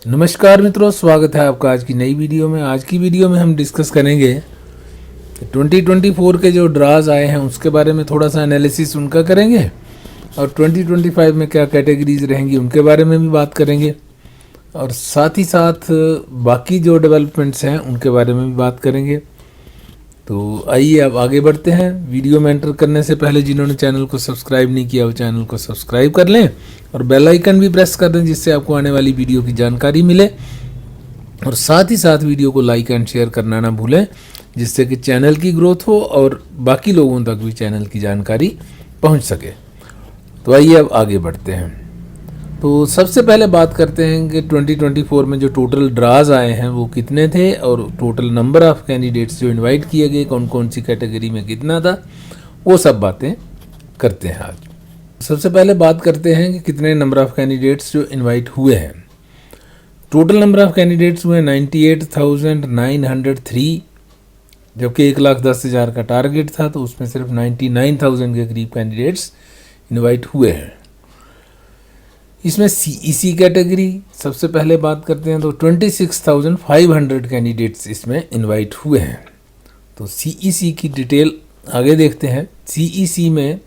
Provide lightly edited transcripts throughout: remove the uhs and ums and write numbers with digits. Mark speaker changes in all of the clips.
Speaker 1: नमस्कार मित्रों, स्वागत है आपका आज की नई वीडियो में। आज की वीडियो में हम डिस्कस करेंगे 2024 के जो ड्राज आए हैं उसके बारे में थोड़ा सा एनालिसिस उनका करेंगे और 2025 में क्या कैटेगरीज रहेंगी उनके बारे में भी बात करेंगे और साथ ही साथ बाकी जो डेवलपमेंट्स हैं उनके बारे में भी बात करेंगे। तो आइए अब आगे बढ़ते हैं। वीडियो में एंटर करने से पहले जिन्होंने चैनल को सब्सक्राइब नहीं किया वो चैनल को सब्सक्राइब कर लें और बेल आइकन भी प्रेस कर दें जिससे आपको आने वाली वीडियो की जानकारी मिले। और साथ ही साथ वीडियो को लाइक एंड शेयर करना ना भूलें जिससे कि चैनल की ग्रोथ हो और बाकी लोगों तक भी चैनल की जानकारी पहुंच सके। तो आइए अब आगे बढ़ते हैं। तो सबसे पहले बात करते हैं कि 2024 में जो टोटल ड्राज आए हैं वो कितने थे और टोटल नंबर ऑफ कैंडिडेट्स जो इनवाइट किए गए कौन कौन सी कैटेगरी में कितना था, वो सब बातें करते हैं आज। सबसे पहले बात करते हैं कि कितने नंबर ऑफ कैंडिडेट्स जो इनवाइट हुए हैं। टोटल नंबर ऑफ कैंडिडेट्स हुए 98,903, जबकि 1,10,000 का टारगेट था तो उसमें सिर्फ 99,000 के करीब कैंडिडेट्स इनवाइट हुए हैं। इसमें सीईसी कैटेगरी सबसे पहले बात करते हैं तो 26,500 कैंडिडेट्स इसमें इनवाइट हुए हैं। तो सीईसी की डिटेल आगे देखते हैं। सीईसी में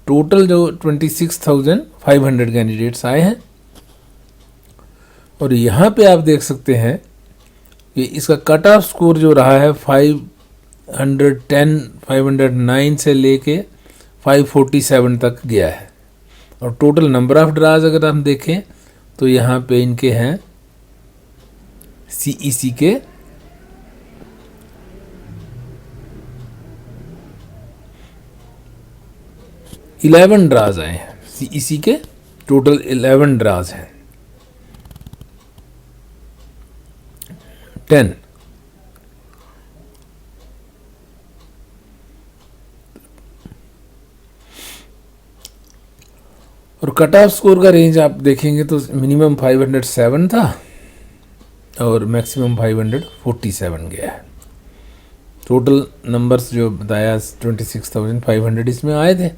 Speaker 1: टोटल जो 26,500 कैंडिडेट्स आए हैं और यहाँ पे आप देख सकते हैं कि इसका कट ऑफ स्कोर जो रहा है 510, 509 से लेके 547 तक गया है। और टोटल नंबर ऑफ ड्राज अगर हम देखें तो यहाँ पे इनके हैं सीईसी के 11 ड्राज आए हैं। सीईसी के टोटल 11 ड्राज हैं। 10 और कट ऑफ स्कोर का रेंज आप देखेंगे तो मिनिमम 507 था और मैक्सिमम 547 गया है। टोटल नंबर्स जो बताया 26,500 इसमें आए थे।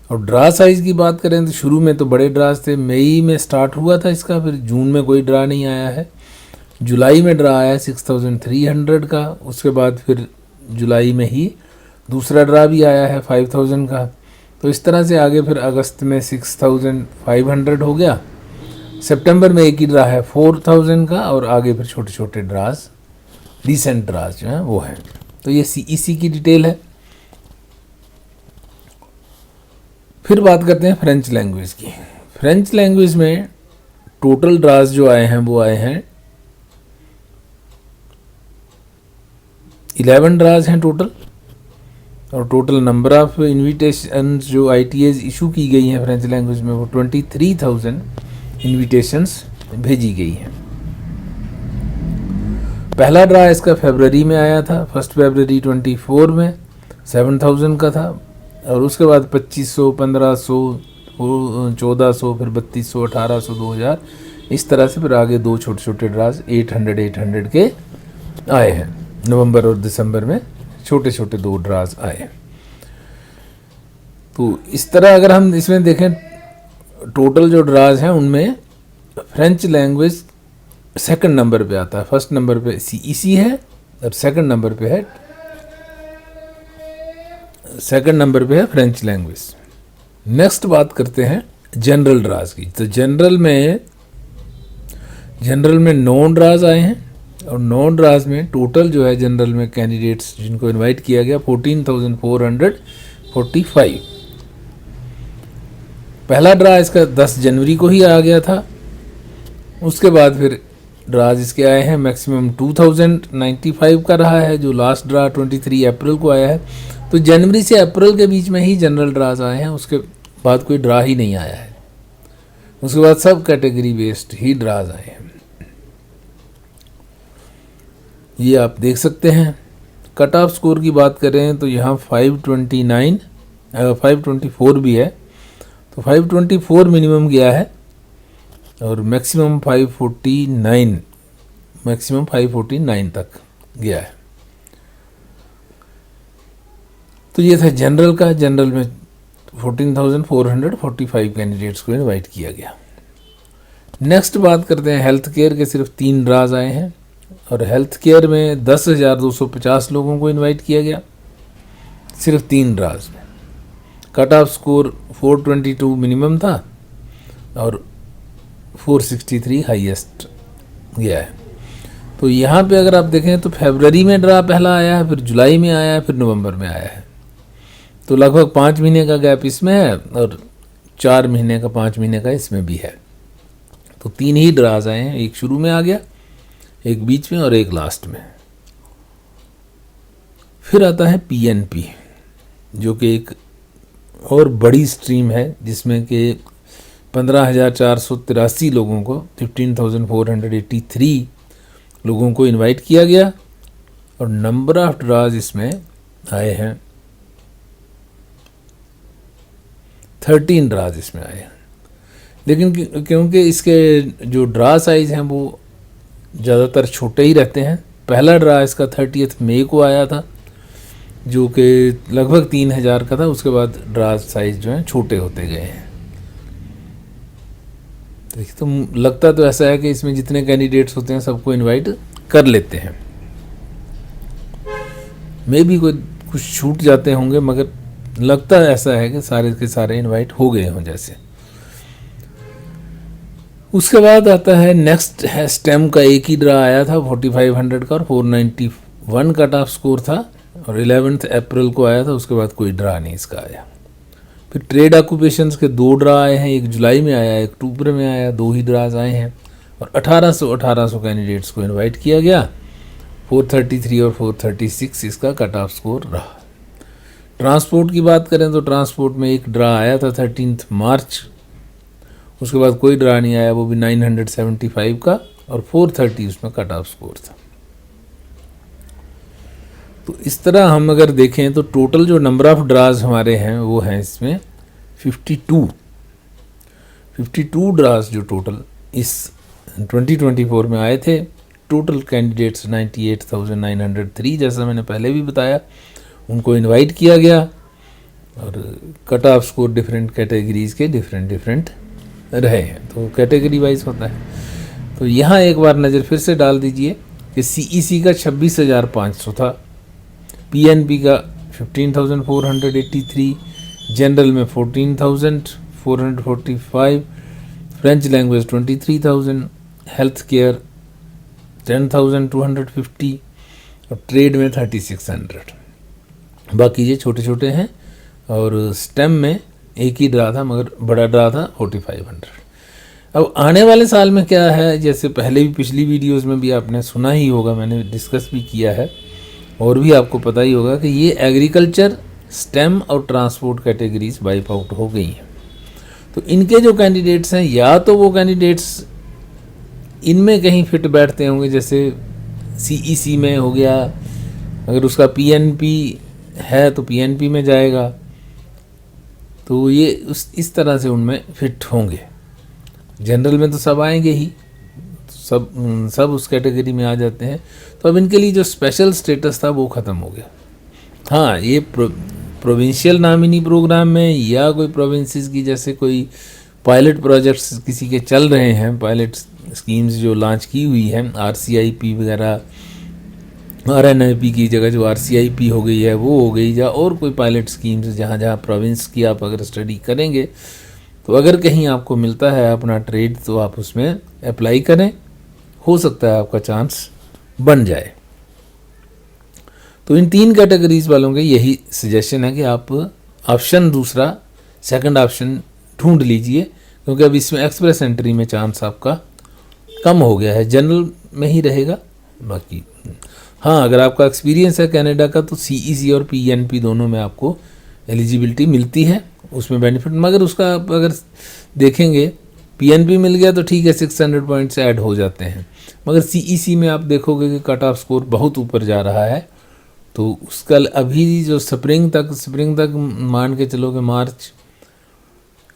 Speaker 1: और ड्रा साइज की बात करें तो शुरू में तो बड़े ड्राज थे। मई में स्टार्ट हुआ था इसका, फिर जून में कोई ड्रा नहीं आया है। जुलाई में ड्रा आया 6,300 का, उसके बाद फिर जुलाई में ही दूसरा ड्रा भी आया है 5,000 का। तो इस तरह से आगे फिर अगस्त में 6,500 हो गया। सितंबर में एक ही ड्रा है 4,000 का और आगे फिर छोटे छोटे ड्राज, रिसेंट ड्राज जो हैं वो हैं। तो ये सीईसी की डिटेल है। फिर बात करते हैं फ्रेंच लैंग्वेज की। फ्रेंच लैंग्वेज में टोटल ड्राज जो आए हैं वो आए हैं 11 ड्राज हैं टोटल। और टोटल नंबर ऑफ इनविटेशन जो आईटीएज इशू की गई हैं फ्रेंच लैंग्वेज में वो 23,000 इनविटेशंस भेजी गई हैं। पहला ड्रा इसका फरवरी में आया था, 1 फरवरी 24 में 7,000 का था। और उसके बाद 2,500, 1,500, 1,400, फिर 3,200, 1,800, 2,000, इस तरह से फिर आगे दो छोटे छोटे ड्राज 800 के आए हैं। नवंबर और दिसंबर में छोटे छोटे दो ड्राज आए। तो इस तरह अगर हम इसमें देखें टोटल जो ड्राज हैं उनमें फ्रेंच लैंग्वेज सेकंड नंबर पे आता है। फर्स्ट नंबर पे सीईसी है और सेकंड नंबर पे है फ्रेंच लैंग्वेज। नेक्स्ट बात करते हैं जनरल ड्राज की। तो जनरल में 9 ड्राज आए हैं और 9 ड्राज में टोटल जो है जनरल में कैंडिडेट्स जिनको इनवाइट किया गया 14,445। पहला ड्रा इसका 10 जनवरी को ही आ गया था। उसके बाद फिर ड्राज इसके आए हैं मैक्सिमम 2,095 का रहा है। जो लास्ट ड्रा 23 अप्रैल को आया है। तो जनवरी से अप्रैल के बीच में ही जनरल ड्राज आए हैं, उसके बाद कोई ड्रा ही नहीं आया है। उसके बाद सब कैटेगरी बेस्ड ही ड्राज आए हैं। ये आप देख सकते हैं। कट ऑफ स्कोर की बात करें तो यहाँ 524 भी है, तो 524 मिनिमम गया है और मैक्सिमम 549 तक गया है। तो ये था जनरल का। जनरल में 14,445 कैंडिडेट्स को इनवाइट किया गया। नेक्स्ट बात करते हैं हेल्थ केयर के। सिर्फ 3 ड्राज आए हैं और हेल्थ केयर में 10,250 लोगों को इनवाइट किया गया, सिर्फ 3 ड्राज में। कट ऑफ स्कोर 422 मिनिमम था और 463 हाईएस्ट गया है। तो यहाँ पे अगर आप देखें तो फरवरी में ड्रा पहला आया है, फिर जुलाई में आया है, फिर नवंबर में आया है। तो लगभग 5 महीने का गैप इसमें है और 4 महीने का 5 महीने का इसमें भी है। तो 3 ही ड्राज आए हैं, एक शुरू में आ गया, एक बीच में और एक लास्ट में। फिर आता है पीएनपी, जो कि एक और बड़ी स्ट्रीम है, जिसमें कि 15,483 लोगों को 15,483 लोगों को इनवाइट किया गया और नंबर ऑफ ड्राज इसमें आए हैं 13 ड्राज इसमें आए हैं। लेकिन क्योंकि इसके जो ड्रा साइज हैं वो ज़्यादातर छोटे ही रहते हैं। पहला ड्रा इसका 30 मई को आया था, जो कि लगभग 3,000 का था। उसके बाद ड्रा साइज जो हैं छोटे होते गए हैं। तो लगता तो ऐसा है कि इसमें जितने कैंडिडेट्स होते हैं सबको इनवाइट कर लेते हैं। मे भी कोई कुछ छूट जाते होंगे, मगर लगता ऐसा है कि सारे के सारे इनवाइट हो गए हों जैसे। उसके बाद आता है नेक्स्ट है स्टेम का। एक ही ड्रा आया था 4500 का और 491 कट ऑफ स्कोर था और 11 अप्रैल को आया था। उसके बाद कोई ड्रा नहीं इसका आया। फिर ट्रेड ऑक्यूपेशंस के 2 ड्रा आए हैं, एक जुलाई में आया, एक अक्टूबर में आया, 2 ही ड्राज आए हैं और 1800 कैंडिडेट्स को इनवाइट किया गया। 433 और 436 इसका कट ऑफ स्कोर रहा। ट्रांसपोर्ट की बात करें तो ट्रांसपोर्ट में एक ड्रा आया था 13 मार्च, उसके बाद कोई ड्रा नहीं आया, वो भी 975 का और 430 उसमें कट ऑफ स्कोर था। तो इस तरह हम अगर देखें तो टोटल जो नंबर ऑफ ड्राज हमारे हैं वो हैं इसमें 52 ड्राज जो टोटल इस 2024 में आए थे। टोटल कैंडिडेट्स 98,903, जैसा मैंने पहले भी बताया, उनको इनवाइट किया गया और cut off score different categories के डिफरेंट रहे हैं। तो कैटेगरी वाइज होता है। तो यहाँ एक बार नज़र फिर से डाल दीजिए कि सीईसी का 26,500 था, पीएनपी का 15,483, जनरल में 14,445, फ्रेंच लैंग्वेज 23,000, हेल्थ केयर 10,250 और ट्रेड में 3,600। बाकी ये छोटे छोटे हैं और स्टेम में एक ही ड्रा था, मगर बड़ा ड्रा था 4,500। अब आने वाले साल में क्या है, जैसे पहले भी पिछली वीडियोस में भी आपने सुना ही होगा, मैंने डिस्कस भी किया है और भी आपको पता ही होगा कि ये एग्रीकल्चर, स्टेम और ट्रांसपोर्ट कैटेगरीज वाइप आउट हो गई हैं। तो इनके जो कैंडिडेट्स हैं, या तो वो कैंडिडेट्स इनमें कहीं फिट बैठते होंगे, जैसे सीईसी में हो गया, अगर उसका पीएनपी है तो पीएनपी में जाएगा, तो ये इस तरह से उनमें फिट होंगे। जनरल में तो सब आएंगे ही, सब उस कैटेगरी में आ जाते हैं। तो अब इनके लिए जो स्पेशल स्टेटस था वो ख़त्म हो गया। हाँ, ये प्रोविंशियल नामिनी प्रोग्राम में या कोई प्रोविंसेस की जैसे कोई पायलट प्रोजेक्ट्स किसी के चल रहे हैं, पायलट स्कीम्स जो लॉन्च की हुई हैं, आरसीआईपी वगैरह, आरएनआईपी की जगह जो आरसीआईपी हो गई है वो हो गई, या और कोई पायलट स्कीम्स जहाँ जहाँ प्रोविंस की आप अगर स्टडी करेंगे, तो अगर कहीं आपको मिलता है अपना ट्रेड तो आप उसमें अप्लाई करें, हो सकता है आपका चांस बन जाए। तो इन 3 कैटेगरीज वालों के यही सजेशन है कि आप ऑप्शन दूसरा, सेकंड ऑप्शन ढूंढ लीजिए, क्योंकि अब इसमें एक्सप्रेस एंट्री में चांस आपका कम हो गया है, जनरल में ही रहेगा। बाकी हाँ, अगर आपका एक्सपीरियंस है कनाडा का तो सीईसी और पीएनपी दोनों में आपको एलिजिबिलिटी मिलती है, उसमें बेनिफिट। मगर उसका आप अगर देखेंगे, पीएनपी मिल गया तो ठीक है, 600 पॉइंट्स ऐड हो जाते हैं, मगर सीईसी में आप देखोगे कि कट ऑफ स्कोर बहुत ऊपर जा रहा है। तो उसका अभी जो स्प्रिंग तक मान के चलो कि मार्च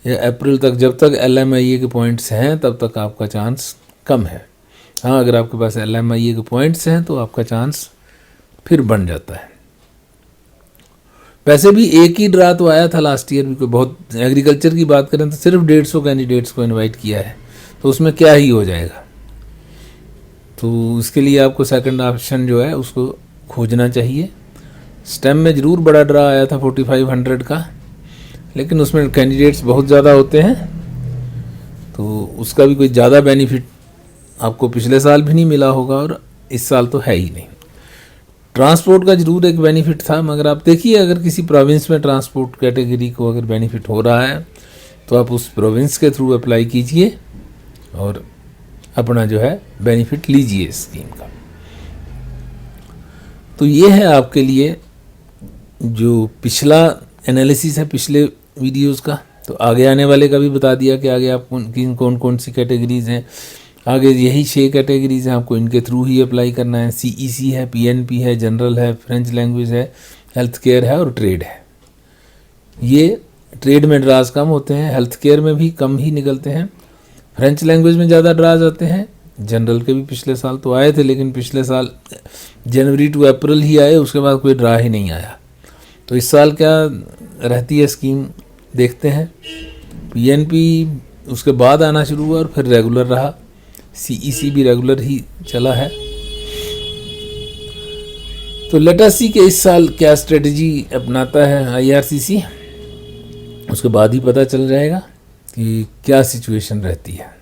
Speaker 1: या अप्रैल तक, जब तक LMIA के पॉइंट्स हैं तब तक आपका चांस कम है। हाँ, अगर आपके पास LMIA के पॉइंट्स हैं तो आपका चांस फिर बन जाता है। वैसे भी एक ही ड्रा तो आया था लास्ट ईयर भी, कोई बहुत एग्रीकल्चर की बात करें तो सिर्फ 150 कैंडिडेट्स को इनवाइट किया है, तो उसमें क्या ही हो जाएगा। तो इसके लिए आपको सेकंड ऑप्शन जो है उसको खोजना चाहिए। स्टेम में ज़रूर बड़ा ड्रा आया था 4500 का, लेकिन उसमें कैंडिडेट्स बहुत ज़्यादा होते हैं, तो उसका भी कोई ज़्यादा बेनिफिट आपको पिछले साल भी नहीं मिला होगा और इस साल तो है ही नहीं। ट्रांसपोर्ट का जरूर एक बेनिफिट था, मगर आप देखिए अगर किसी प्रोविंस में ट्रांसपोर्ट कैटेगरी को अगर बेनिफिट हो रहा है तो आप उस प्रोविंस के थ्रू अप्लाई कीजिए और अपना जो है बेनिफिट लीजिए इस स्कीम का। तो ये है आपके लिए जो पिछला एनालिसिस है पिछले वीडियोस का। तो आगे आने वाले का भी बता दिया कि आगे आप कौन कौन सी कैटेगरीज़ हैं। आगे यही 6 कैटेगरीज हैं, आपको इनके थ्रू ही अप्लाई करना है। CEC है, PNP है, जनरल है, फ्रेंच लैंग्वेज है, हेल्थ केयर है और ट्रेड है। ये ट्रेड में ड्राज कम होते हैं, हेल्थ केयर में भी कम ही निकलते हैं, फ्रेंच लैंग्वेज में ज़्यादा ड्राज आते हैं। जनरल के भी पिछले साल तो आए थे, लेकिन पिछले साल जनवरी टू अप्रैल ही आए, उसके बाद कोई ड्रा ही नहीं आया। तो इस साल क्या रहती है स्कीम देखते हैं। PNP उसके बाद आना शुरू हुआ और फिर रेगुलर रहा। CEC भी रेगुलर ही चला है। तो लेट अस सी कि इस साल क्या स्ट्रेटजी अपनाता है IRCC, उसके बाद ही पता चल जाएगा कि क्या सिचुएशन रहती है।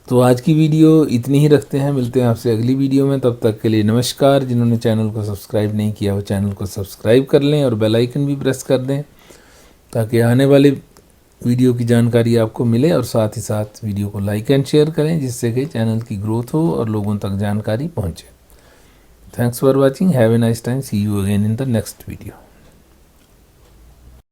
Speaker 1: तो आज की वीडियो इतनी ही रखते हैं, मिलते हैं आपसे अगली वीडियो में। तब तक के लिए नमस्कार। जिन्होंने चैनल को सब्सक्राइब नहीं किया वो चैनल को सब्सक्राइब कर लें और बेल आइकन भी प्रेस कर दें, ताकि आने वाले वीडियो की जानकारी आपको मिले। और साथ ही साथ वीडियो को लाइक एंड शेयर करें, जिससे कि चैनल की ग्रोथ हो और लोगों तक जानकारी पहुंचे। Thanks for watching, have a nice time, see you again in the next video.